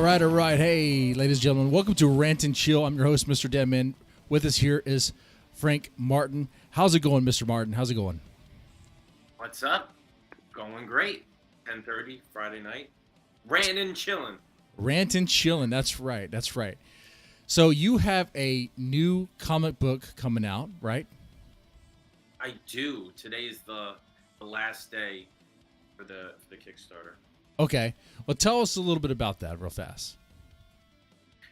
All right. Hey, ladies and gentlemen, welcome to Rant and Chill. I'm your host, Mr. Deadman. With us here is Frank Martin. How's it going, Mr. Martin? How's it going? What's up? Going great. 10:30 Friday night. Rant and chilling. Rant and chilling. That's right. That's right. So you have a new comic book coming out, right? I do. Today's the last day for the Kickstarter. Okay. Well, tell us a little bit about that real fast.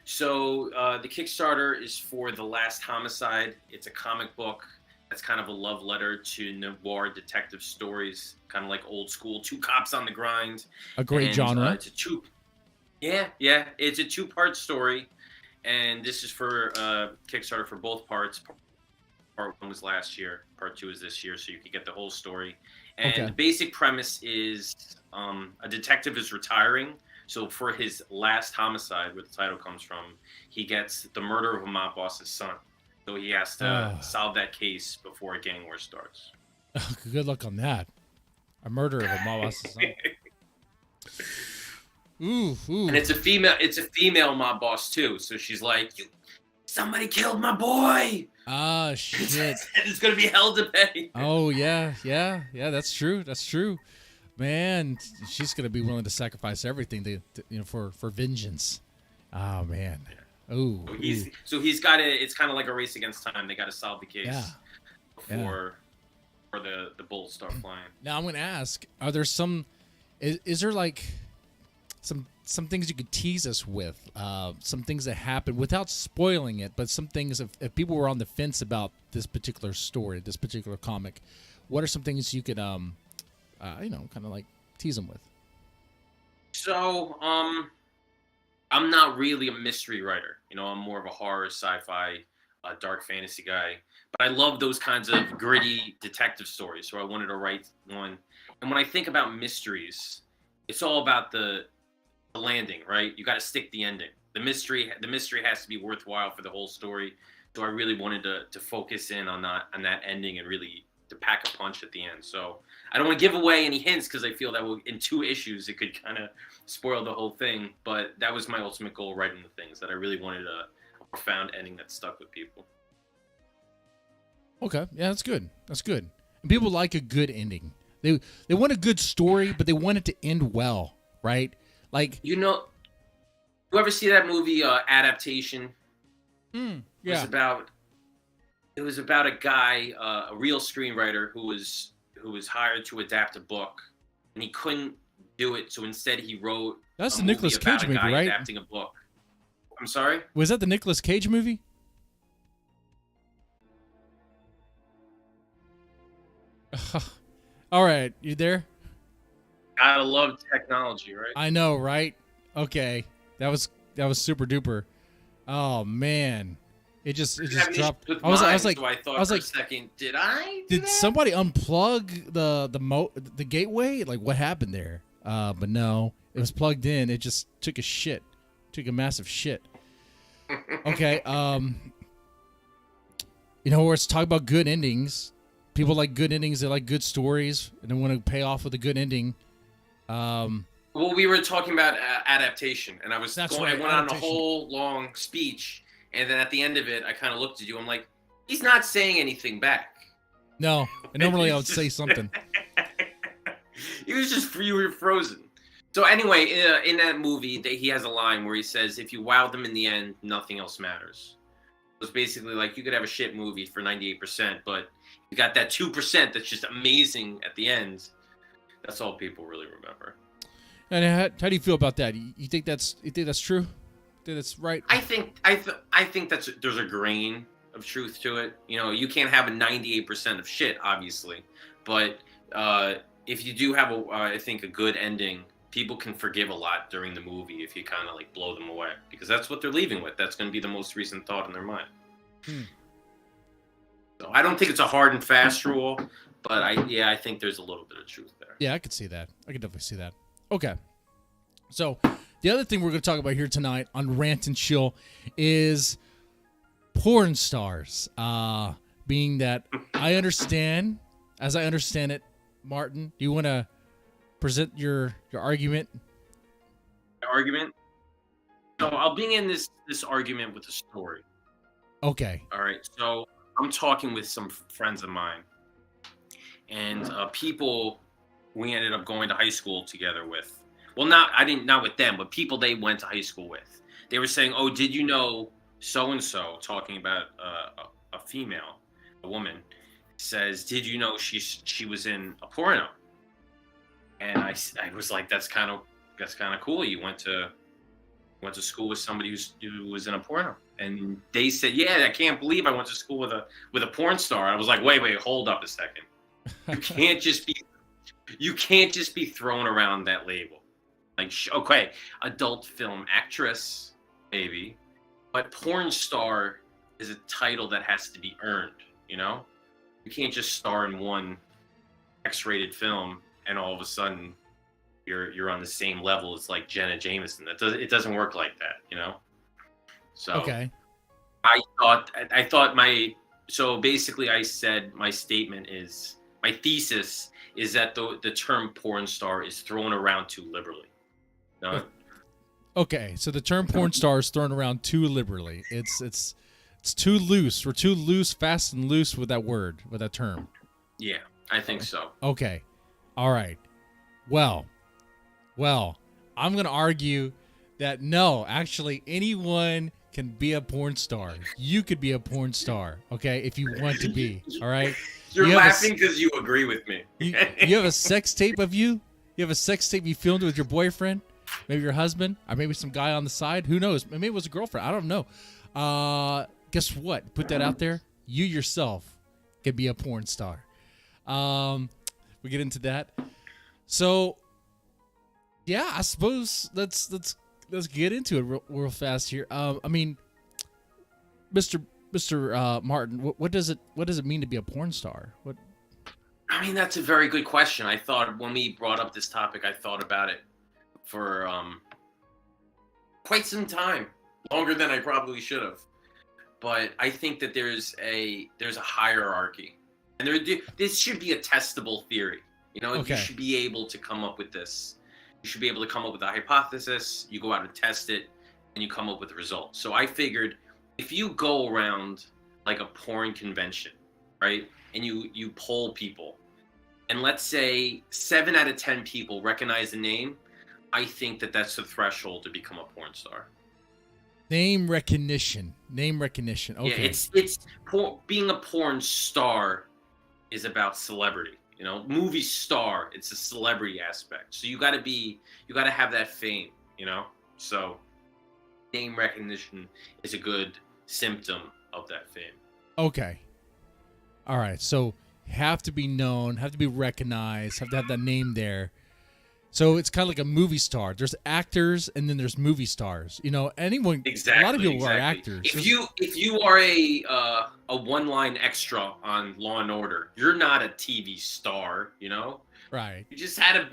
So the Kickstarter is for The Last Homicide. It's a comic book that's kind of a love letter to noir detective stories, kind of like old school, two cops on the grind. A great genre. It's a two-part story, and this is for Kickstarter for both parts. Part 1 was last year, part 2 is this year, so you could get the whole story. And the basic premise is a detective is retiring. So for his last homicide, where the title comes from, he gets the murder of a mob boss's son. So he has to solve that case before a gang war starts. Good luck on that. A murder of a mob boss's son. Ooh. And it's a female mob boss too. So she's like, somebody killed my boy. Ah, shit. It's gonna be hell to pay. Oh yeah. That's true. Man, she's gonna be willing to sacrifice everything for vengeance. Oh man. Oh. So he's got to. It's kind of like a race against time. They got to solve the case before the bullets start flying. Now I'm gonna ask: are there some? Is there like some things you could tease us with? Some things that happen without spoiling it, but some things if people were on the fence about this particular story, this particular comic, what are some things you could kind of like tease them with? So I'm not really a mystery writer. I'm more of a horror, sci-fi, dark fantasy guy. But I love those kinds of gritty detective stories. So I wanted to write one. And when I think about mysteries, it's all about the landing, right? You got to stick the ending. The mystery has to be worthwhile for the whole story. So I really wanted to focus in on that ending and really to pack a punch at the end. So I don't want to give away any hints because I feel that in 2 issues it could kind of spoil the whole thing. But that was my ultimate goal writing the things, that I really wanted a profound ending that stuck with people. Okay, yeah, that's good. And people like a good ending. They want a good story, but they want it to end well, right? Like you ever see that movie Adaptation? Yeah. It was about a guy, a real screenwriter who was hired to adapt a book, and he couldn't do it, so instead he wrote. That's the Nicolas Cage movie, right? Adapting a book. I'm sorry. Was that the Nicolas Cage movie? All right, you there? Gotta love technology, right? I know, right? Okay, that was super duper. Oh man, it just dropped. I was like, for a second, did somebody unplug the gateway? Like, what happened there? But no, it was plugged in. It just took a massive shit. Okay, let's talk about good endings. People like good endings. They like good stories, and they want to pay off with a good ending. Well, we were talking about adaptation, and I went on a whole long speech, and then at the end of it, I kind of looked at you. I'm like, he's not saying anything back. No, normally I would say something. You were frozen. So anyway, in that movie, he has a line where he says, "If you wow them in the end, nothing else matters." It's basically like you could have a shit movie for 98%, but you got that 2% that's just amazing at the end. That's all people really remember. And how do you feel about that? You think that's true? You think that's right? I think there's a grain of truth to it. You can't have a 98% of shit, obviously, but if you do have I think a good ending, people can forgive a lot during the movie if you kind of like blow them away, because that's what they're leaving with. That's going to be the most recent thought in their mind. So I don't think it's a hard and fast rule, but I think there's a little bit of truth there. Yeah, I could see that. I could definitely see that. Okay. So the other thing we're going to talk about here tonight on Rant and Chill is PORNSTARS. Being that as I understand it, Martin, do you want to present your argument? Argument? So I'll bring in this argument with a story. Okay. All right. So I'm talking with some friends of mine, and people we ended up going to high school together with. Well, not with them, but people they went to high school with. They were saying, "Oh, did you know so and so?" Talking about a female, a woman, says, "Did you know she was in a porno?" And I was like, "That's kind of cool. You went to school with somebody who was in a porno." And they said, "Yeah, I can't believe I went to school with a porn star." I was like, "Wait, hold up a second. You can't just be thrown around that label. Like, okay, adult film actress, maybe, but porn star is a title that has to be earned. You know, you can't just star in one X-rated film and all of a sudden you're on the same level as like Jenna Jameson. It doesn't work like that, you know." So Okay. So basically I said my thesis is that the term porn star is thrown around too liberally. No? Okay. So the term porn star is thrown around too liberally. It's too loose. We're too loose, fast and loose with that word, with that term. Yeah, I think so. Okay. All right. Well, I'm going to argue that no, actually anyone can be a porn star. You could be a porn star, okay, if you want to be, all right? You're laughing because you agree with me. You have a sex tape of you? You have a sex tape you filmed with your boyfriend? Maybe your husband? Or maybe some guy on the side? Who knows? Maybe it was a girlfriend. I don't know. Guess what? Put that out there. You yourself could be a porn star. We get into that. So, yeah, I suppose let's get into it real fast here. I mean, Mr. Martin, what does it mean to be a porn star? What? I mean, that's a very good question. I thought when we brought up this topic, I thought about it for quite some time, longer than I probably should have. But I think that there's a hierarchy, and this should be a testable theory. You know, Okay. You should be able to come up with this. You should be able to come up with a hypothesis. You go out and test it, and you come up with a result. So I figured if you go around like a porn convention, right, and you poll people, and let's say 7 out of 10 people recognize the name, I think that that's the threshold to become a porn star. Name recognition. Okay. Yeah, being a porn star is about celebrity. You know, movie star, it's a celebrity aspect. So you got to have that fame, you know? So name recognition is a good symptom of that fame. Okay. All right. So have to be known, have to be recognized, have to have that name there. So it's kind of like a movie star. There's actors and then there's movie stars. You know, anyone. Exactly. A lot of people are actors. If you are a one-line extra on Law and Order, you're not a TV star. You know. Right. You just had a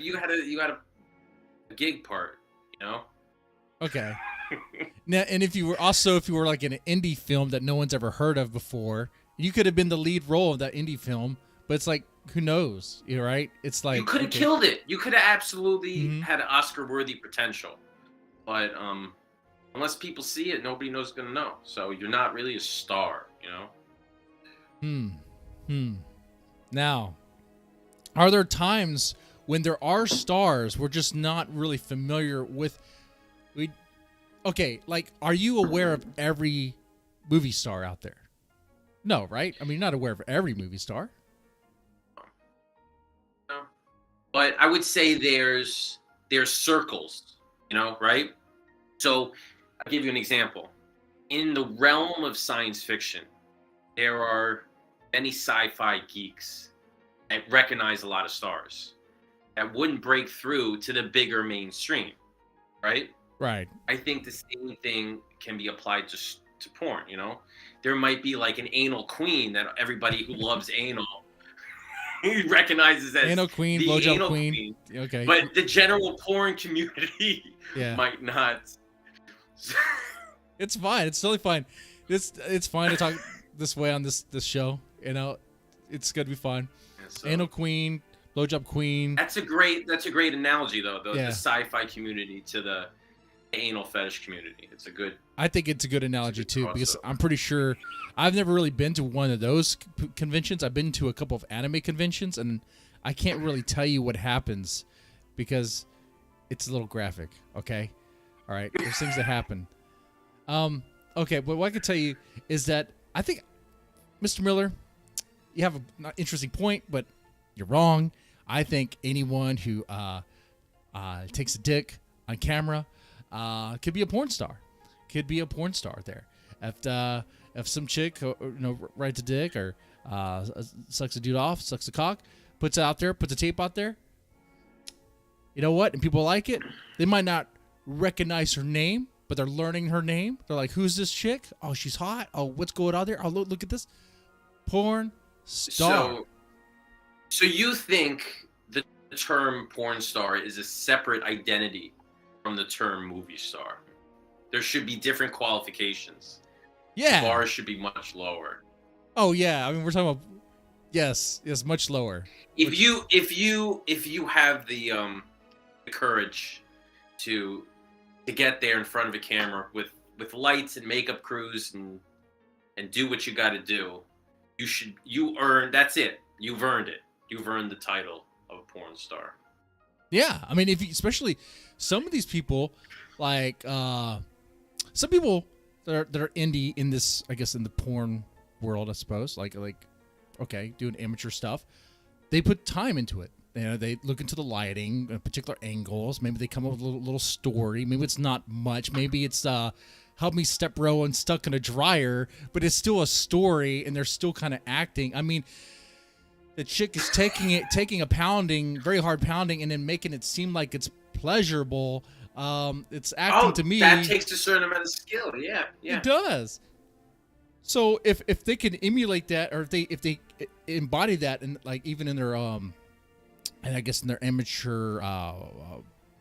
gig part. You know. Okay. Now, and if you were like in an indie film that no one's ever heard of before, you could have been the lead role of that indie film. But it's like, who knows? You're right. It's like you could have killed it. You could have absolutely had Oscar-worthy potential, but unless people see it, nobody knows going to know. So you're not really a star, you know. Now, are there times when there are stars we're just not really familiar with? Okay, like, are you aware of every movie star out there? No, right? I mean, you're not aware of every movie star. But I would say there's circles, you know, right? So I'll give you an example. In the realm of science fiction, there are many sci-fi geeks that recognize a lot of stars that wouldn't break through to the bigger mainstream, right? Right. I think the same thing can be applied to porn, you know? There might be like an anal queen that everybody who loves anal recognizes as anal queen, blowjob queen. Okay. But the general porn community might not. It's fine. It's totally fine. It's fine to talk this way on this show. You know, it's gonna be fine. Yeah, so. Anal queen, blowjob queen. That's a great analogy though. The sci-fi community to anal fetish community. It's a good. I think it's a good analogy too, because crossover. I'm pretty sure I've never really been to one of those conventions. I've been to a couple of anime conventions, and I can't really tell you what happens because it's a little graphic. Okay, all right. There's things that happen. Okay, but what I can tell you is that I think, Mr. Miller, you have an interesting point, but you're wrong. I think anyone who takes a dick on camera could be a porn star. Could be a porn star there. If some chick rides a dick or sucks a dude off, sucks a cock, puts it out there, puts a tape out there, you know what? And people like it. They might not recognize her name, but they're learning her name. They're like, "Who's this chick? Oh, she's hot. Oh, what's going on there? Oh, look at this, porn star." So you think the term porn star is a separate identity from the term movie star? There should be different qualifications. Yeah. The bar should be much lower. Oh yeah. I mean, we're talking about yes, much lower. If you have the courage to get there in front of a camera with lights and makeup crews and do what you got to do, you earn. That's it. You've earned it. You've earned the title of a porn star. Yeah, I mean, especially some of these people, like some people that are indie in this, I guess, in the porn world, I suppose, like okay, doing amateur stuff, they put time into it. You know, they look into the lighting, particular angles. Maybe they come up with a little story. Maybe it's not much. Maybe it's help me step bro and stuck in a dryer, but it's still a story, and they're still kind of acting. I mean, the chick is taking a pounding, very hard pounding, and then making it seem like it's pleasurable. It's acting to me. That takes a certain amount of skill. Yeah. It does. So if they can emulate that, or if they embody that, and like even in their and I guess in their amateur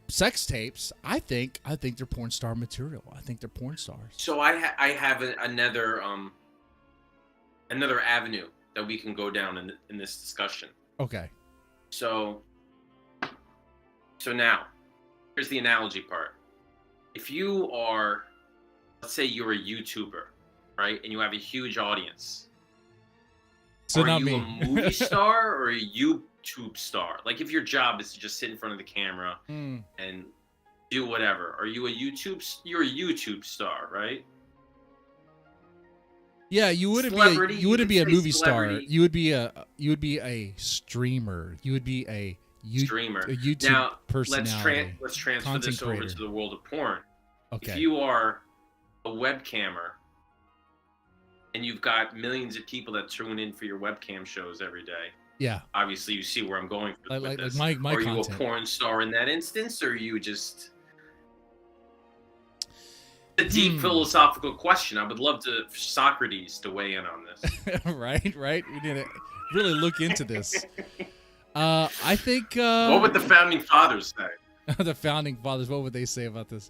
sex tapes, I think they're porn star material. I think they're porn stars. So I have another avenue that we can go down in this discussion. Okay. So now, here's the analogy part. If you are, let's say you're a YouTuber, right, and you have a huge audience, so are you a movie star or a YouTube star? Like, if your job is to just sit in front of the camera and do whatever, you're a YouTube star, right? Yeah, you wouldn't be a movie star. You would be a streamer. You would be a streamer. A YouTube personality. Let's transfer this over to the world of porn. Okay. If you are a webcammer and you've got millions of people that tune in for your webcam shows every day. Yeah. Obviously, you see where I'm going with this. Like my are content. You a porn star in that instance, or are you just a deep philosophical question? I would love Socrates to weigh in on this. right. We need to really look into this. I think. What would the founding fathers say? The founding fathers. What would they say about this?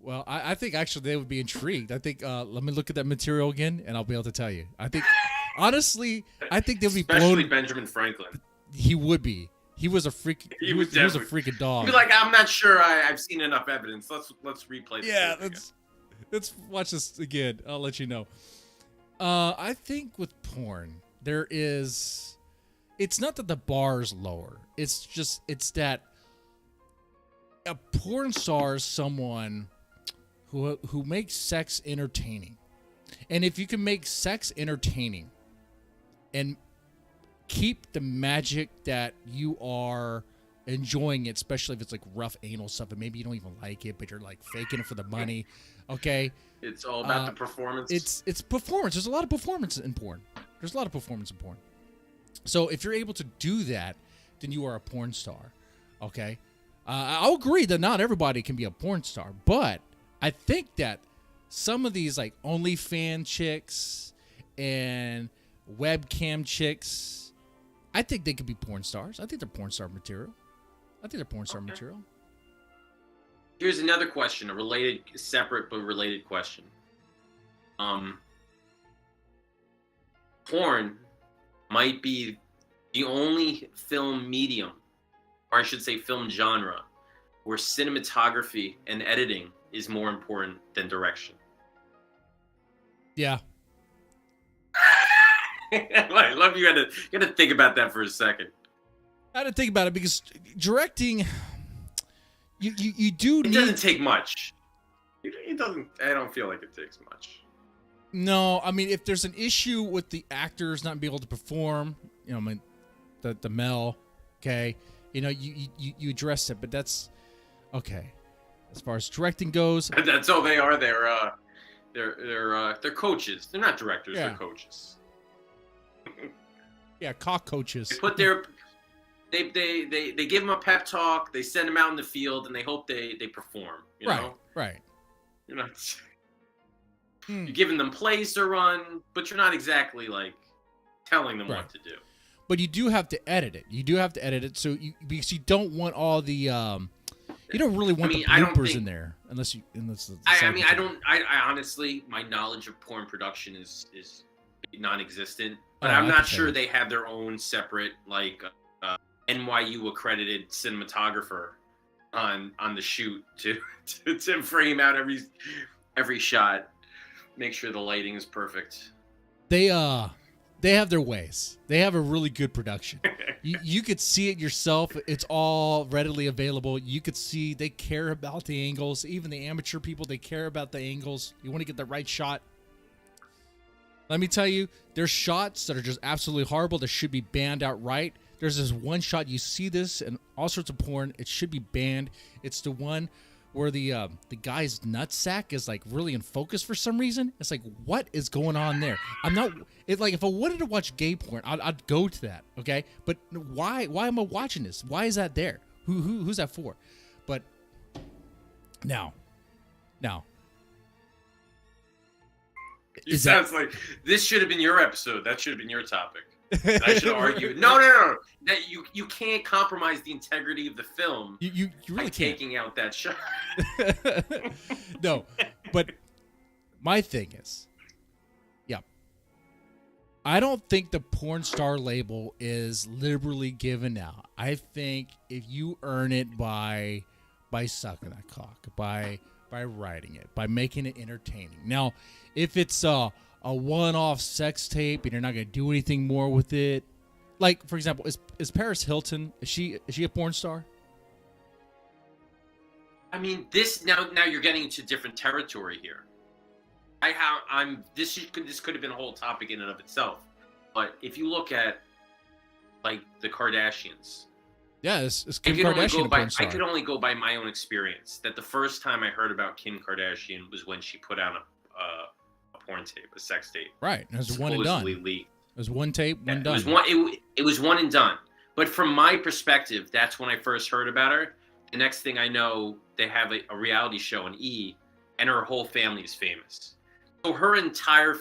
Well, I think actually they would be intrigued. I think let me look at that material again, and I'll be able to tell you. I think, honestly, I think they'll be especially Benjamin Franklin. He would be. He was a freak. He was a freaking dog. He'd be like, I'm not sure. I've seen enough evidence. Let's replay. Yeah, let's watch this again. I'll let you know. I think with porn, there is. It's not that the bar's lower. It's that a porn star is someone who makes sex entertaining. And if you can make sex entertaining and keep the magic that you are enjoying it, especially if it's like rough anal stuff and maybe you don't even like it, but you're like faking it for the money, okay? It's all about the performance. It's performance. There's a lot of performance in porn. So if you're able to do that, then you are a porn star, okay? I'll agree that not everybody can be a porn star, but I think that some of these like OnlyFans chicks and webcam chicks, I think they could be porn stars. I think they're porn star material. Here's another question, separate but related question. Porn might be the only film medium, or I should say film genre, where cinematography and editing is more important than direction. Yeah. I love you had to think about that for a second. I had to think about it because directing, you do It need. doesn't take much. It doesn't. I don't feel like it takes much. No, I mean, if there's an issue with the actors not being able to perform, you know, I mean, the Mel, okay, you know, you address it, but that's okay. As far as directing goes, That's all they are. They're coaches. They're not directors. Yeah. They're coaches. yeah, cock coaches. They put their they give them a pep talk. They send them out in the field, and they hope they perform. You know? Right. You're not. You're giving them plays to run, but you're not exactly like telling them what to do. But you do have to edit it. You do have to edit it, so because you don't want all the you don't really want the bloopers in there unless. I honestly, my knowledge of porn production is non-existent. But I'm not sure they have their own separate like NYU accredited cinematographer on the shoot to frame out every shot, make sure the lighting is perfect. They have their ways. They have a really good production. You could see it yourself. It's all readily available. You could see they care about the angles. Even the amateur people, they care about the angles. You want to get the right shot. Let me tell you, there's shots that are just absolutely horrible that should be banned outright. There's this one shot, you see this in all sorts of porn. It should be banned. It's the one where the guy's nutsack is like really in focus for some reason. It's like, what is going on there? It's like if I wanted to watch gay porn, I'd go to that, okay? But why am I watching this? Why is that there? Who's that for? But now. It sounds like this should have been your episode. That should have been your topic. I should argue. No. That you can't compromise the integrity of the film. You really can't. Taking out that shot. No, but my thing is, I don't think the porn star label is liberally given out. I think if you earn it by sucking that cock, by writing it, by making it entertaining. Now, if it's a one-off sex tape and you're not going to do anything more with it, like for example, is Paris Hilton? Is she a porn star? I mean, this now you're getting into different territory here. This could have been a whole topic in and of itself, but if you look at like the Kardashians, it's Kim Kardashian a porn star. I could only go by my own experience. That the first time I heard about Kim Kardashian was when she put out a porn tape, a sex tape. Right, it was one and done. Leaked. It was one tape, one done. It was one and done. But from my perspective, that's when I first heard about her. The next thing I know, they have a reality show on E, and her whole family is famous. So her entire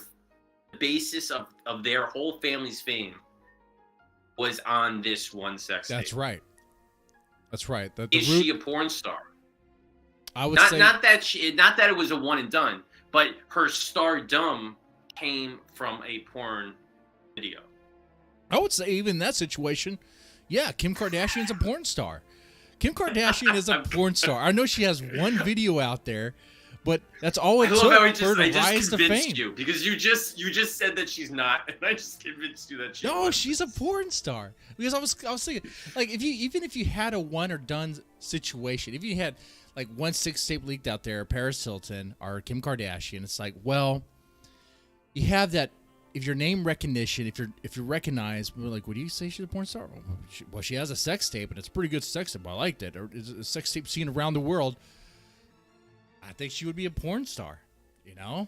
basis of their whole family's fame was on this one sex tape. That's right. Is she a porn star? I would say not that it was a one and done, but her stardom came from a porn video. I would say even in that situation, yeah, Kim Kardashian's a porn star. Kim Kardashian is a porn star. I know she has one video out there, but that's all it took for her to rise to fame. You because you just said that she's not, and I just convinced you that she. No, she's a porn star. Because I was thinking, like, if you had a one or done situation, if you had like one sex tape leaked out there, Paris Hilton or Kim Kardashian, it's like, well, you have that. If your name recognition, if you're recognized, we're like, what do you say she's a porn star? Well, she has a sex tape, and it's a pretty good sex tape. I liked it. Or it's a sex tape seen around the world. I think she would be a porn star, you know?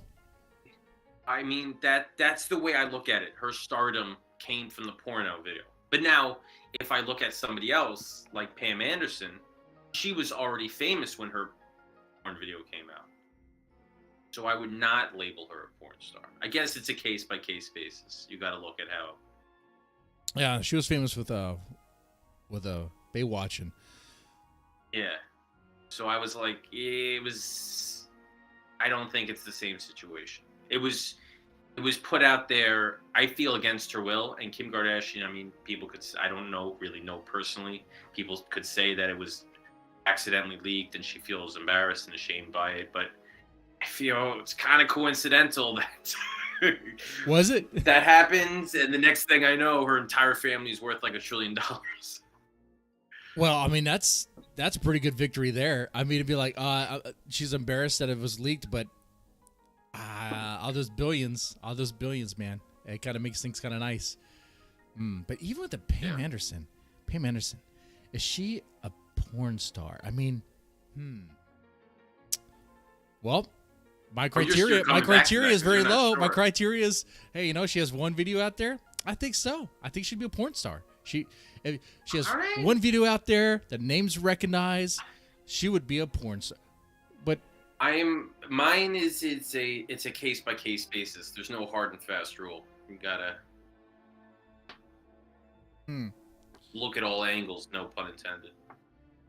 I mean, that's the way I look at it. Her stardom came from the porno video. But now, if I look at somebody else, like Pam Anderson, she was already famous when her porn video came out. So I would not label her a porn star. I guess it's a case-by-case basis. You got to look at how. Yeah, she was famous with Baywatch. Yeah. So I was like, I don't think it's the same situation. It was put out there, I feel, against her will. And Kim Kardashian, I mean, people could, I don't really know personally. People could say that it was accidentally leaked and she feels embarrassed and ashamed by it. But I feel it's kind of coincidental that Was it? that happens, and the next thing I know, her entire family is worth like $1 trillion. Well, I mean, that's a pretty good victory there. I mean, to be like, she's embarrassed that it was leaked, but all those billions, man. It kind of makes things kind of nice. But even with the Pam Anderson, is she a porn star? I mean, Well, my criteria is very low. My criteria is, hey, she has one video out there. I think so. I think she'd be a porn star. If she has one video out there, the name's recognized, she would be a porn star. But mine is it's a case by case basis. There's no hard and fast rule. You gotta look at all angles, no pun intended.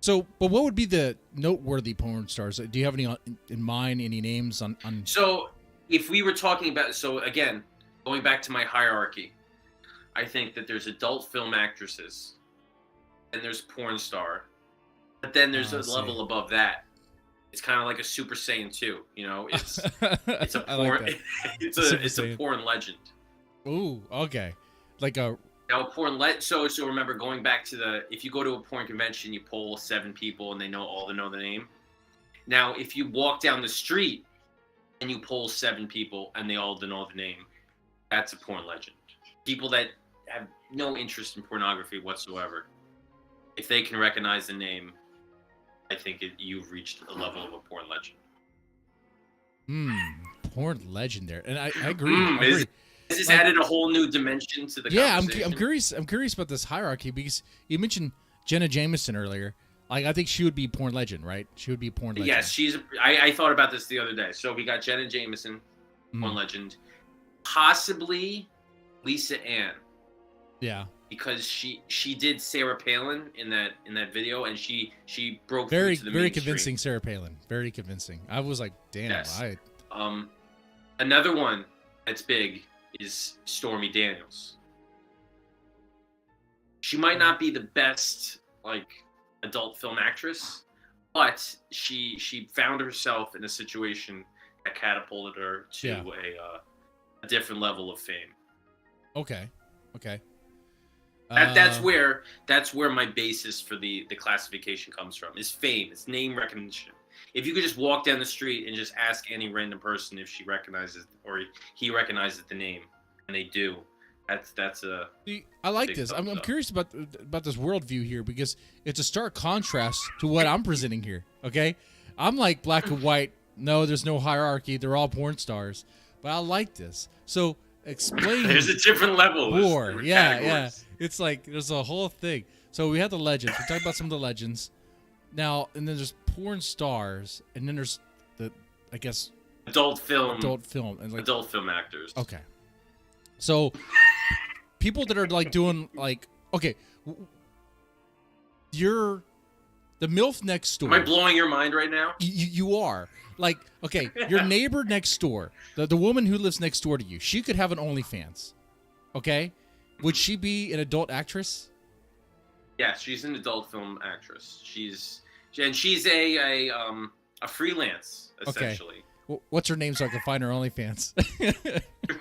So, but what would be the noteworthy porn stars? Do you have any in mind? Any names on? So, if we were talking about, again, going back to my hierarchy, I think that there's adult film actresses, and there's porn star, but then there's a level above that. It's kind of like a Super Saiyan 2. It's a porn. Like it's a porn legend. Ooh, okay, like a. Now, so remember, going back to if you go to a porn convention, you poll 7 people and they all know the name. Now, if you walk down the street and you poll 7 people and they all know the name, that's a porn legend. People that have no interest in pornography whatsoever, if they can recognize the name, I think you've reached a level of a porn legend. Porn legend there, and I agree. This has added a whole new dimension to the conversation. I'm curious about this hierarchy because you mentioned Jenna Jameson earlier. Like, I think she would be porn legend, right? She would be porn legend. Yes, I thought about this the other day. So we got Jenna Jameson, porn legend, possibly Lisa Ann. Yeah, because she did Sarah Palin in that video, and she broke very through to the very mainstream. Convincing Sarah Palin, very convincing. I was like, damn. Yes. Another one that's big is Stormy Daniels. She might not be the best adult film actress, but she found herself in a situation that catapulted her to a different level of fame. Okay. That's where my basis for the classification comes from. Is fame. It's name recognition. If you could just walk down the street and just ask any random person if she recognizes or he recognizes the name, and they do, that's a. See, I like this. I'm curious about this worldview here because it's a stark contrast to what I'm presenting here. Okay, I'm like black and white. No, there's no hierarchy. They're all porn stars. But I like this. So explain. There's a different level. More, yeah. It's like there's a whole thing. So we have the legends. We talked about some of the legends. Now, and then there's porn stars, and then there's I guess adult film, and adult film actors. Okay. So people that are doing okay, you're the MILF next door. Am I blowing your mind right now? You are. Okay, your neighbor next door, the woman who lives next door to you, she could have an OnlyFans. Okay? Would she be an adult actress? Yeah, she's an adult film actress. She's a freelance, essentially. Okay. What's her name so I can find her OnlyFans?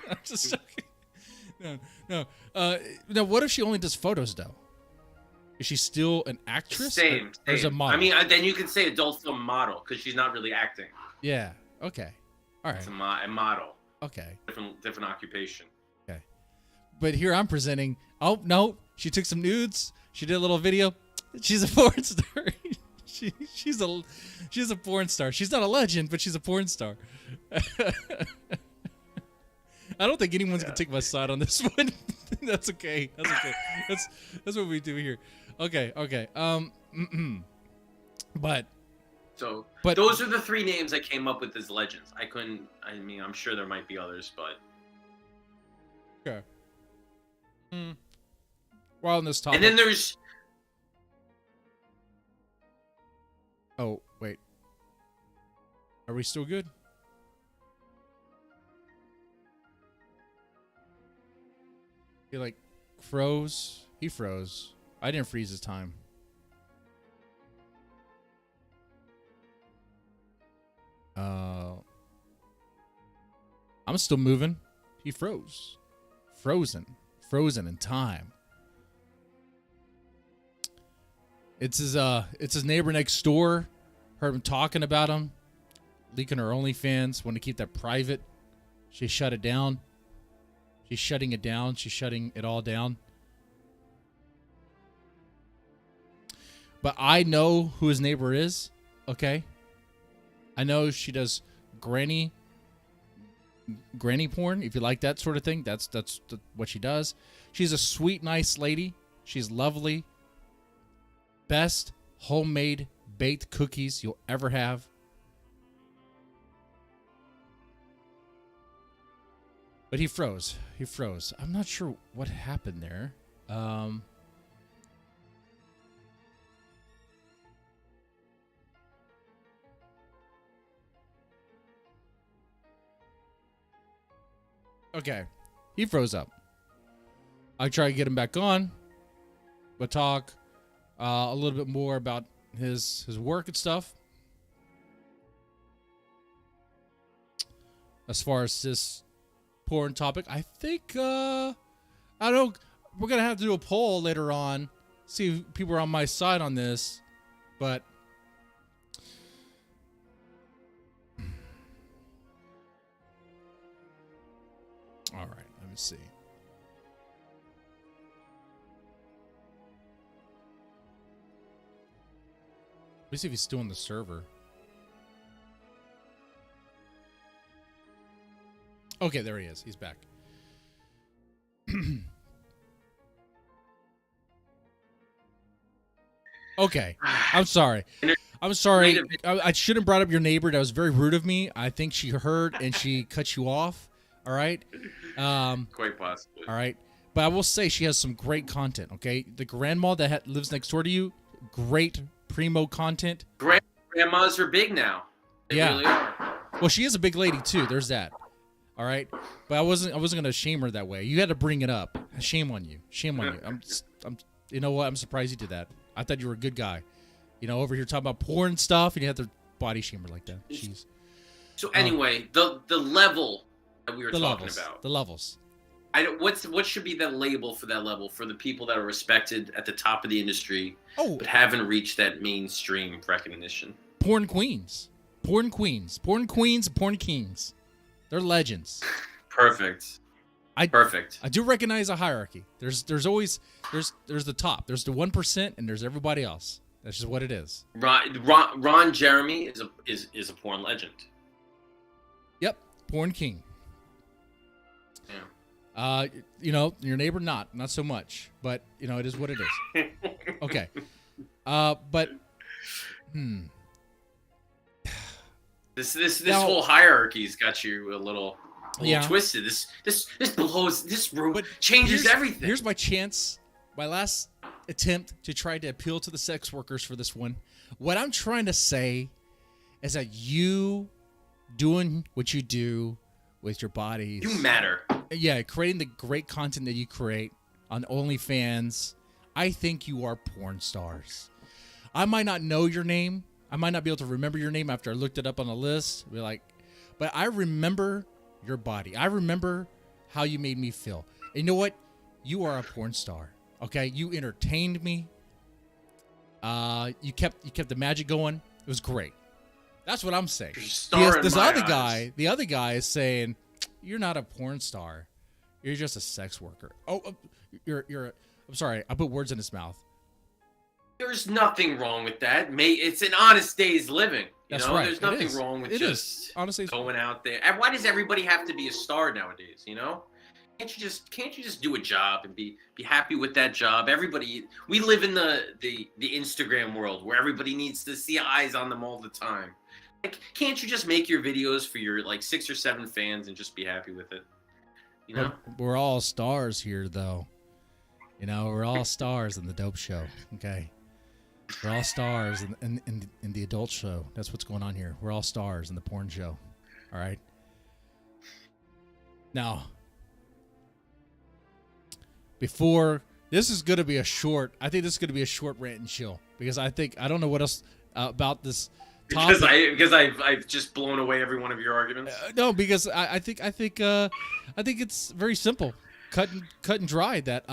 I'm just joking. No. Now, what if she only does photos, though? Is she still an actress? Same. Or is a model? I mean, then you could say adult film model because she's not really acting. Yeah. Okay. All right. It's a model. Okay. Different occupation. Okay. But here I'm presenting. Oh no, she took some nudes. She did a little video. She's a porn star. she's a porn star. She's not a legend, but she's a porn star. I don't think anyone's gonna take my side on this one. That's okay. That's what we do here. Okay. But those are the 3 names I came up with as legends. I'm sure there might be others, but okay. Well, on this topic, and then there's. Oh wait, are we still good? He froze. He froze. I didn't freeze his time. I'm still moving. He froze. Frozen in time. It's his neighbor next door. Heard him talking about him, leaking her OnlyFans. Want to keep that private. She shut it down. She's shutting it down. She's shutting it all down. But I know who his neighbor is. Okay. I know she does granny porn. If you like that sort of thing, that's what she does. She's a sweet, nice lady. She's lovely. Best homemade baked cookies you'll ever have. But he froze. I'm not sure what happened there. Okay. He froze up. I try to get him back on. But talk a little bit more about his work and stuff. As far as this porn topic, I think I don't. We're gonna have to do a poll later on, see if people are on my side on this, but all right. Let me see. Let me see if he's still on the server. Okay, there he is. He's back. Okay. I'm sorry. I shouldn't have brought up your neighbor. That was very rude of me. I think she heard and she cut you off. All right. Quite possibly. All right. But I will say she has some great content. Okay. The grandma that lives next door to you, great primo content. Grandmas are big now. They really are. Well, she is a big lady too. There's that. All right, but I wasn't gonna shame her that way. You had to bring it up. Shame on you. I'm. You know what? I'm surprised you did that. I thought you were a good guy. You know, over here talking about porn stuff, and you had to body shame her like that. Jeez. So anyway, the level that we were talking about. The levels. What should be the label for that level for the people that are respected at the top of the industry, but haven't reached that mainstream recognition? Porn queens, porn kings. They're legends. Perfect. Perfect. I do recognize a hierarchy. There's always the top. There's the 1% and there's everybody else. That's just what it is. Ron Jeremy is a porn legend. Yep, porn king. Yeah. You know, your neighbor not so much, but you know it is what it is. Okay. But This whole hierarchy's got you a little twisted. This changes everything. Here's my chance, my last attempt to try to appeal to the sex workers for this one. What I'm trying to say is that you doing what you do with your bodies, you matter. Yeah, creating the great content that you create on OnlyFans. I think you are porn stars. I might not know your name. I might not be able to remember your name after I looked it up on a list. But I remember your body. I remember how you made me feel. And you know what? You are a porn star. Okay, you entertained me. You kept the magic going. It was great. That's what I'm saying. The other guy is saying, "You're not a porn star. You're just a sex worker." I'm sorry. I put words in his mouth. There's nothing wrong with that. It's an honest day's living. That's right. There's nothing wrong with just honestly going out there. And why does everybody have to be a star nowadays? You know, can't you just do a job and be happy with that job? We live in the Instagram world where everybody needs to see eyes on them all the time. Like, can't you just make your videos for your 6 or 7 fans and just be happy with it? You know, we're all stars here, though. You know, we're all stars in the dope show. Okay. We're all stars in the adult show. That's what's going on here. We're all stars in the porn show. All right. Now, this is going to be a short. I think this is going to be a short rant and chill because I don't know what else about this topic. because I've just blown away every one of your arguments. No, because I think it's very simple, cut and dry. That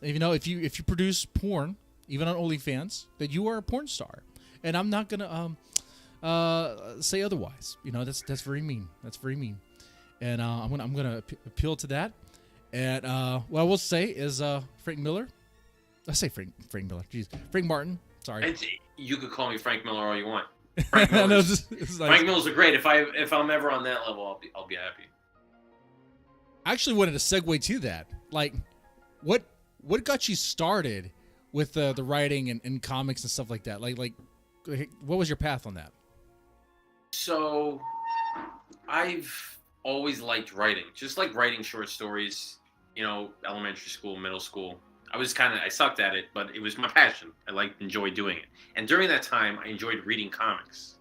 if you produce porn, even on OnlyFans, that you are a porn star, and I'm not gonna say otherwise. That's very mean. That's very mean, and I'm gonna appeal to that. And what I will say is Frank Miller. I say Frank Miller. Jeez, Frank Martin. Sorry. You could call me Frank Miller all you want. Frank Miller's are great. If I'm ever on that level, I'll be happy. I actually wanted to segue to that. Like, what got you started with the writing and comics and stuff like that? Like, what was your path on that? So, I've always liked writing, just like writing short stories. Elementary school, middle school. I sucked at it, but it was my passion. I enjoyed doing it. And during that time, I enjoyed reading comics.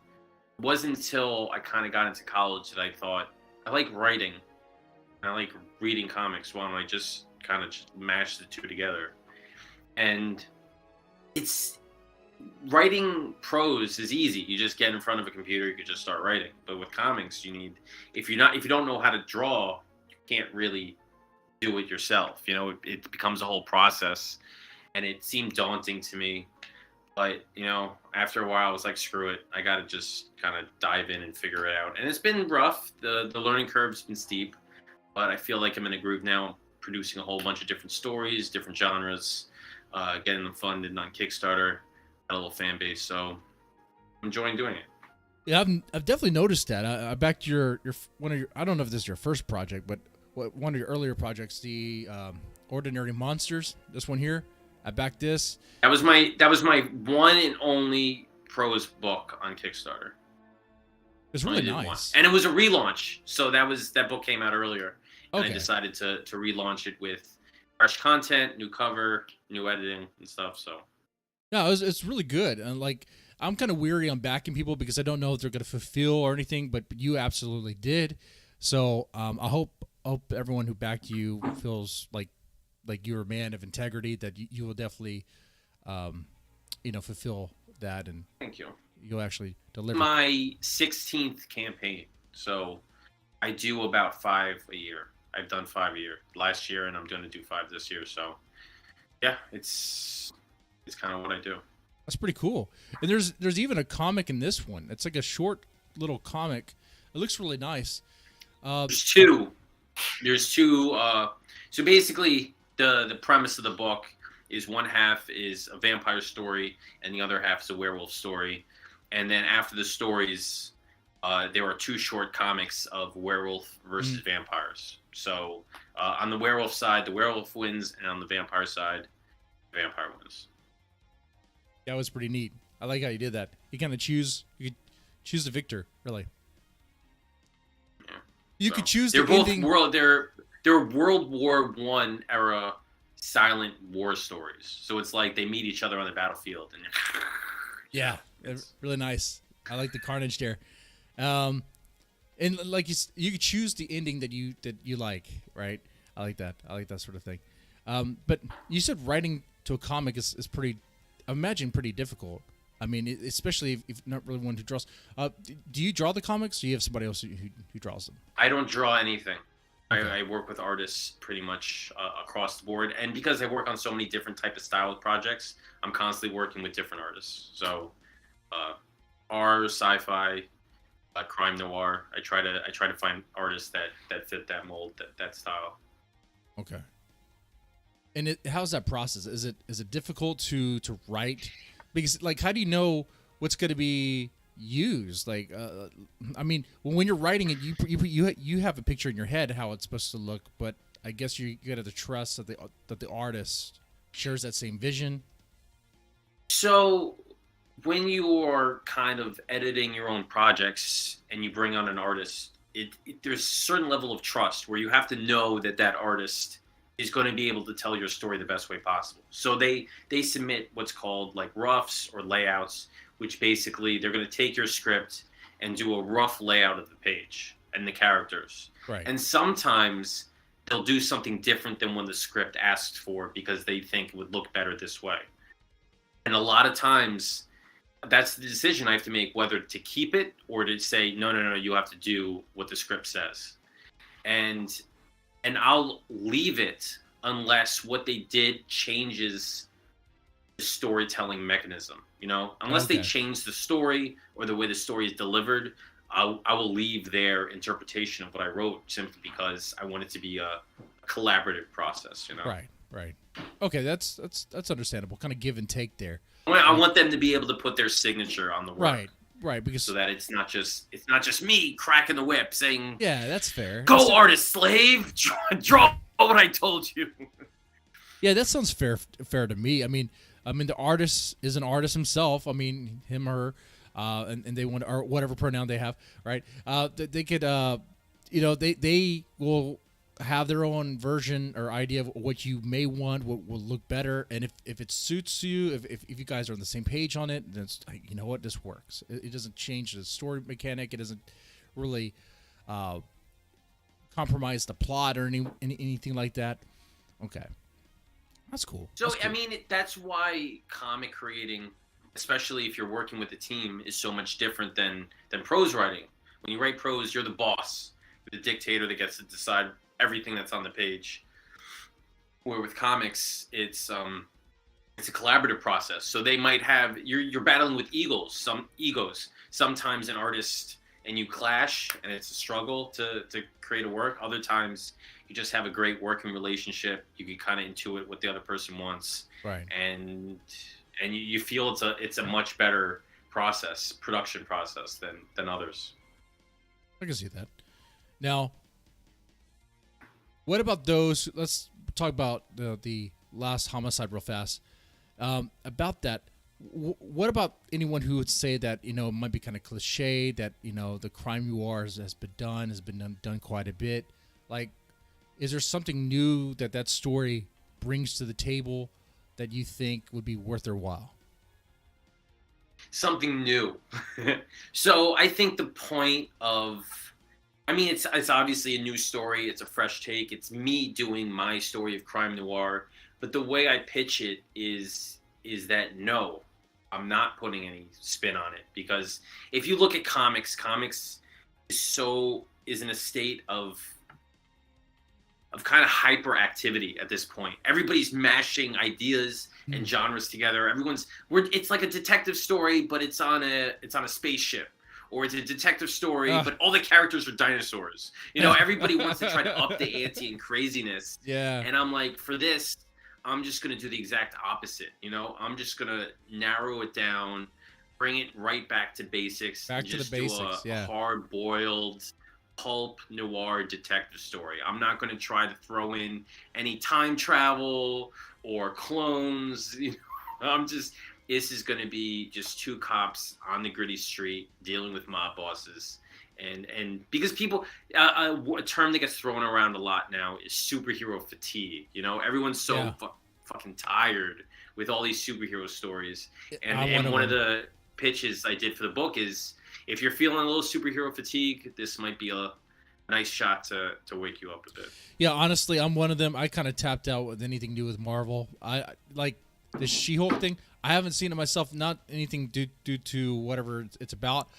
It wasn't until I kind of got into college that I thought, I like writing, and I like reading comics. Why don't I just kind of mash the two together? And writing prose is easy. You just get in front of a computer, you could just start writing. But with comics, if you don't know how to draw, you can't really do it yourself. It becomes a whole process, and it seemed daunting to me. But after a while, I was like, screw it. I got to just kind of dive in and figure it out. And it's been rough. The learning curve's been steep, but I feel like I'm in a groove now. I'm producing a whole bunch of different stories, different genres, getting them funded on Kickstarter, got a little fan base, so I'm enjoying doing it. Yeah, I've definitely noticed that. I backed your one of your. I don't know if this is your first project, but one of your earlier projects, the Ordinary Monsters. This one here, I backed this. That was my one and only prose book on Kickstarter. It's really nice, and it was a relaunch. So that book came out earlier, and okay. I decided to relaunch it with fresh content, new cover, new editing, and stuff. So no, it's really good. And I'm kind of weary on backing people because I don't know if they're going to fulfill or anything, but you absolutely did. So I hope everyone who backed you feels like you're a man of integrity, that you will definitely fulfill that, and thank you. You'll actually deliver. My 16th campaign, so I do about 5 a year. I've done 5 a year last year, and I'm going to do 5 this year. So yeah, it's kind of what I do. That's pretty cool. And there's even a comic in this one. It's like a short little comic. It looks really nice. There's two. So basically, the premise of the book is one half is a vampire story, and the other half is a werewolf story. And then after the stories, there are 2 short comics of werewolf versus vampires. So on the werewolf side, the werewolf wins, and on the vampire side, the vampire wins. That was pretty neat. I like how you did that. You could choose the victor, really. Yeah. You could choose they're the both ending. They're World War I era silent war stories. So it's like they meet each other on the battlefield, and yeah, really nice. I like the carnage there. And like you could choose the ending that you like, right? I like that. I like that sort of thing. But you said writing to a comic is pretty, I imagine, pretty difficult. I mean, especially if not really one who draws. Do you draw the comics, or do you have somebody else who draws them? I don't draw anything. Okay. I work with artists pretty much across the board, and because I work on so many different type of style projects, I'm constantly working with different artists. So, horror, sci-fi, crime noir. I try to find artists that fit that mold, that style. Okay. And how's that process? Is it difficult to write? Because how do you know what's going to be used? I mean, when you're writing it, you have a picture in your head how it's supposed to look, but I guess you got to trust that the artist shares that same vision. So when you are kind of editing your own projects and you bring on an artist, there's a certain level of trust where you have to know that artist is going to be able to tell your story the best way possible. So they submit what's called roughs or layouts, which basically they're going to take your script and do a rough layout of the page and the characters. Right. And sometimes they'll do something different than when the script asked for because they think it would look better this way. And a lot of times that's the decision I have to make, whether to keep it or to say no, no, no, you have to do what the script says, and I'll leave it unless what they did changes the storytelling mechanism. Unless they Okay. change the story or the way the story is delivered, I will leave their interpretation of what I wrote simply because I want it to be a collaborative process. Right. Right. Okay, that's understandable. Kind of give and take there. I want them to be able to put their signature on the work. Right. Right. Because So that it's not just me cracking the whip saying, yeah, that's fair. "Go, artist slave, draw what I told you." Yeah, that sounds fair to me. I mean, the artist is an artist himself. I mean, him or her, and they want, or whatever pronoun they have, right? They could, they will have their own version or idea of what you may want, what will look better, and if it suits you, if you guys are on the same page on it, then it's like, you know what, this works. It doesn't change the story mechanic. It doesn't really compromise the plot or anything like that. Okay. That's cool. So That's cool. I mean, that's why comic creating, especially if you're working with a team, is so much different than prose writing. When you write prose, you're the boss, you're the dictator that gets to decide everything that's on the page. Where with comics, it's a collaborative process. So they might have you're battling with some egos. Sometimes an artist and you clash, and it's a struggle to create a work. Other times you just have a great working relationship. You can kind of intuit what the other person wants, Right. and you feel it's a much better production process than others. I can see that. Now, what about those? Let's talk about the last homicide real fast. About that, what about anyone who would say that it might be kind of cliche that the crime noir has been done quite a bit? Like, is there something new that story brings to the table that you think would be worth their while? Something new. So I think the point of, I mean, it's obviously a new story. It's a fresh take. It's me doing my story of crime noir. But the way I pitch it is that no, I'm not putting any spin on it, because if you look at comics is in a state of kind of hyperactivity at this point. Everybody's mashing ideas and genres together. It's like a detective story, but it's on a spaceship. Or it's a detective story, but all the characters are dinosaurs. Everybody wants to try to up the ante and craziness. Yeah. And I'm like, for this, I'm just going to do the exact opposite. I'm just going to narrow it down, bring it right back to basics. Back to the basics, do yeah. a hard-boiled pulp noir detective story. I'm not going to try to throw in any time travel or clones. This is going to be just two cops on the gritty street dealing with mob bosses. And because people, a term that gets thrown around a lot now is superhero fatigue. Everyone's so fucking tired with all these superhero stories. And one of the pitches I did for the book is, if you're feeling a little superhero fatigue, this might be a nice shot to wake you up a bit. Yeah, honestly, I'm one of them. I kind of tapped out with anything to do with Marvel. I like the She-Hulk thing. I haven't seen it myself. Not anything due to whatever it's about.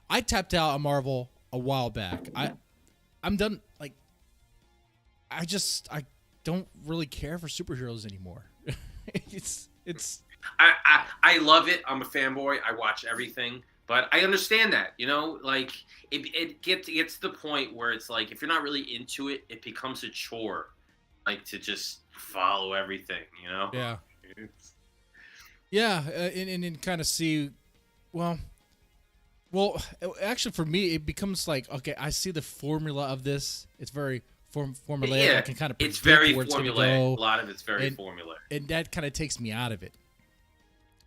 I tapped out on Marvel a while back. I'm done. Like, I don't really care for superheroes anymore. it's. I love it. I'm a fanboy. I watch everything. But I understand that, like it gets to the point where it's like, if you're not really into it, it becomes a chore, like to just follow everything, Yeah. Yeah, and kind of see, well, actually for me, it becomes like, okay, I see the formula of this. It's very formulaic. Yeah, I can kind of it's very where formulaic. Go, a lot of it's very formulaic. And that kind of takes me out of it.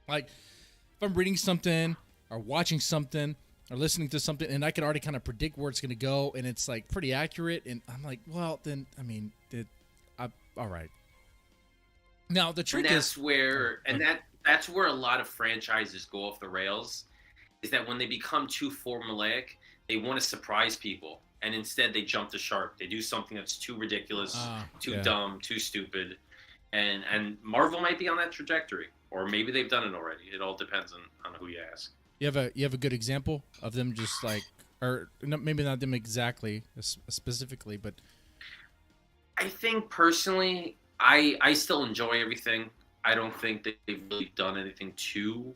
Like, if I'm reading something or watching something or listening to something, and I can already kind of predict where it's going to go, and it's like pretty accurate, and I'm like, well, then, I mean, all right. Now the trick that's where a lot of franchises go off the rails, is that when they become too formulaic, they want to surprise people, and instead they jump the shark. They do something that's too ridiculous, too dumb, too stupid, and Marvel might be on that trajectory. or maybe they've done it already. It all depends on who you ask. You have a good example of them just like, or maybe not them exactly specifically, but I think personally, I still enjoy everything. I don't think that they've really done anything too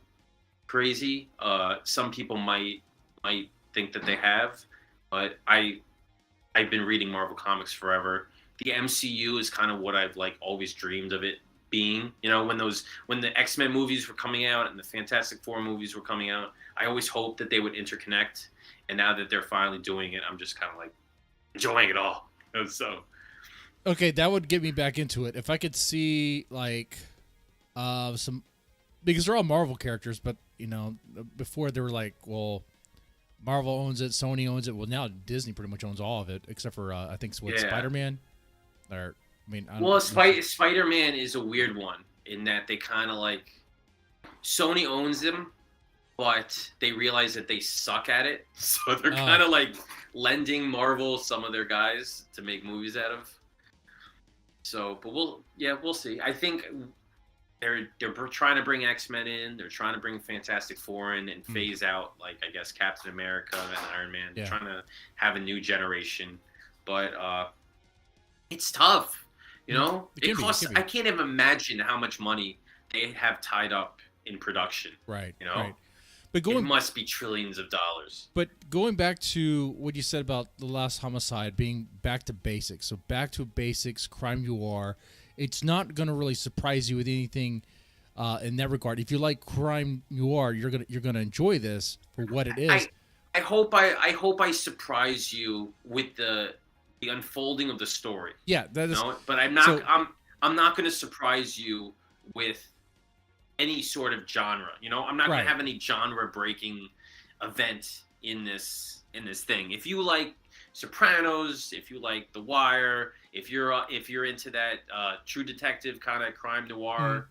crazy. Some people might think that they have, but I've been reading Marvel comics forever. The MCU is kind of what I've like always dreamed of it being. You know, when the X-Men movies were coming out and the Fantastic Four movies were coming out, I always hoped that they would interconnect. And now that they're finally doing it, I'm just kind of like enjoying it all. So okay, that would get me back into it. If I could see like some, because they're all Marvel characters, but you know, before they were like, well, Marvel owns it, Sony owns it. Well, now Disney pretty much owns all of it, except for I think it's what Spider-Man. Or I mean, I don't Spider-Man is a weird one in that they kind of like Sony owns them, but they realize that they suck at it, so they're kind of like lending Marvel some of their guys to make movies out of. So, but we'll see. I think they're trying to bring X-Men in. They're trying to bring Fantastic Four in and phase out, like, I guess, Captain America and Iron Man. They're trying to have a new generation. But it's tough, you know? It costs. I can't even imagine how much money they have tied up in production. Right, you know? right. But it must be trillions of dollars. But going back to what you said about The Last Homicide being back to basics. So back to basics, crime noir. It's not going to really surprise you with anything in that regard. If you like crime noir, you're gonna enjoy this for what it is. I hope I surprise you with the unfolding of the story. Yeah, that is. But I'm not. I'm not going to surprise you with any sort of genre. You know, I'm not going to have any genre-breaking event in this thing. If you like Sopranos, if you like The Wire, if you're into that true detective kind of crime noir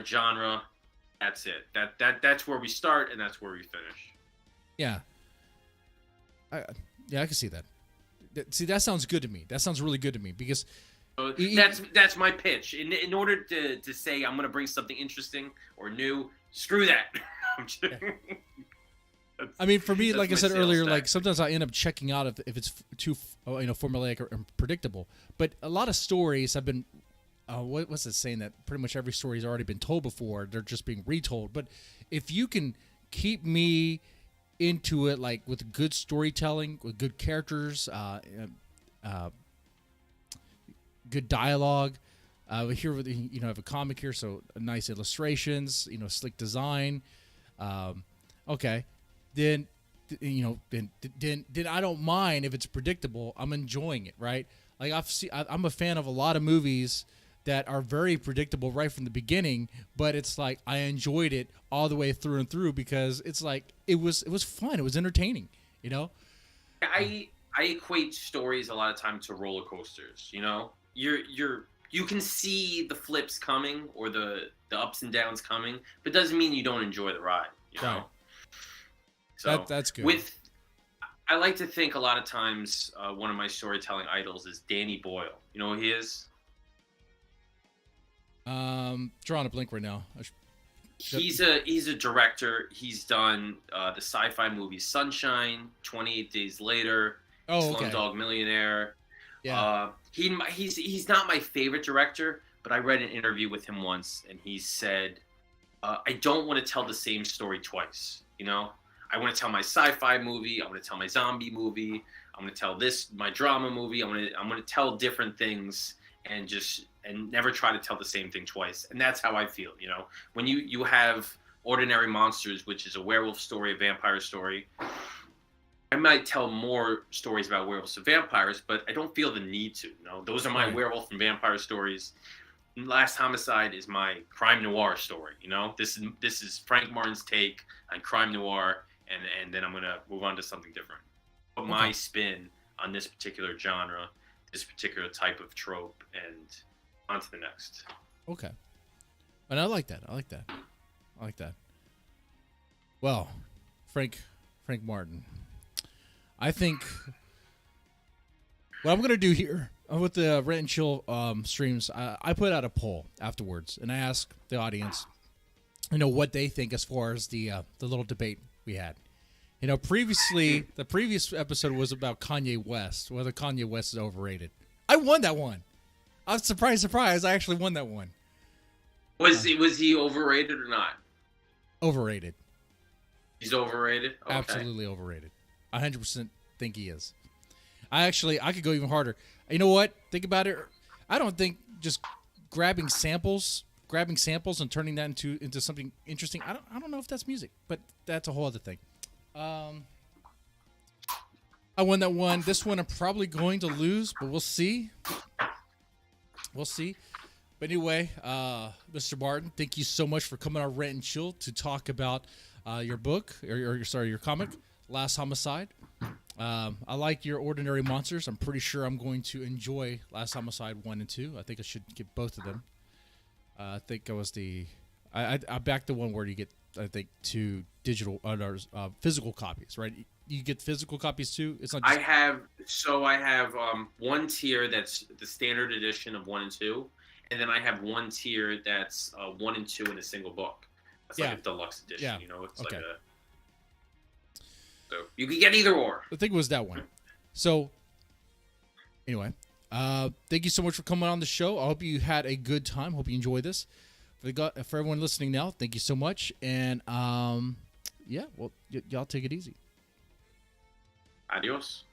genre, that's it. That's where we start and that's where we finish. Yeah. I can see that. See, that sounds good to me. That sounds really good to me because that's my pitch. In order to say I'm going to bring something interesting or new, screw that. I mean, for me, like I said earlier, like sometimes I end up checking out if it's too formulaic or predictable. But a lot of stories have been what's it saying that pretty much every story has already been told before. They're just being retold. But if you can keep me into it, like with good storytelling, with good characters, good dialogue. Here, have a comic here, so nice illustrations, slick design. Okay, then I don't mind if it's predictable. I'm enjoying it, right? Like I'm a fan of a lot of movies that are very predictable right from the beginning, but it's like I enjoyed it all the way through and through because it's like it was fun, it was entertaining, I equate stories a lot of time to roller coasters. You can see the flips coming or the ups and downs coming, but it doesn't mean you don't enjoy the ride. Right. So that's good. I like to think a lot of times one of my storytelling idols is Danny Boyle. You know who he is? Drawing a blank right now. He's a director. He's done the sci-fi movies Sunshine, 28 Days Later, Slumdog Millionaire. Yeah. He's not my favorite director, but I read an interview with him once, and he said, "I don't want to tell the same story twice. I want to tell my sci-fi movie. I want to tell my zombie movie. I want to tell my drama movie. I'm going to tell different things and never try to tell the same thing twice." And that's how I feel. When you have Ordinary Monsters, which is a werewolf story, a vampire story, I might tell more stories about werewolves and vampires, but I don't feel the need to. Those are my werewolf and vampire stories. Last Homicide is my crime noir story. This is Frank Martin's take on crime noir, and then I'm gonna move on to something different. Put my spin on this particular genre, this particular type of trope, and on to the next. Okay, and I like that. Well, Frank Martin. I think what I'm going to do here with the Rant and Chill streams, I put out a poll afterwards, and I asked the audience, what they think as far as the little debate we had. Previously the previous episode was about Kanye West, whether Kanye West is overrated. I won that one. I'm surprised. I actually won that one. Was he overrated or not? Overrated. He's overrated? Okay. Absolutely overrated. 100% think he is. I could go even harder. You know what? Think about it. I don't think just grabbing samples and turning that into something interesting. I don't know if that's music, but that's a whole other thing. I won that one. This one I'm probably going to lose, but we'll see. But anyway, Mr. Martin, thank you so much for coming on Rant and Chill to talk about your book, or your comic, Last Homicide. I like your Ordinary Monsters. I'm pretty sure I'm going to enjoy Last Homicide 1 and 2. I think I should get both of them. I think I backed the one where you get, I think, 2 digital physical copies, right? You get physical copies too. It's not. Just... I have one tier that's the standard edition of 1 and 2, and then I have one tier that's 1 and 2 in a single book. That's like a deluxe edition. Yeah. It's like so you can get either or. I think it was that one. So anyway, thank you so much for coming on the show. I hope you had a good time. Hope you enjoy this. For everyone listening now, thank you so much. And y'all take it easy. Adios.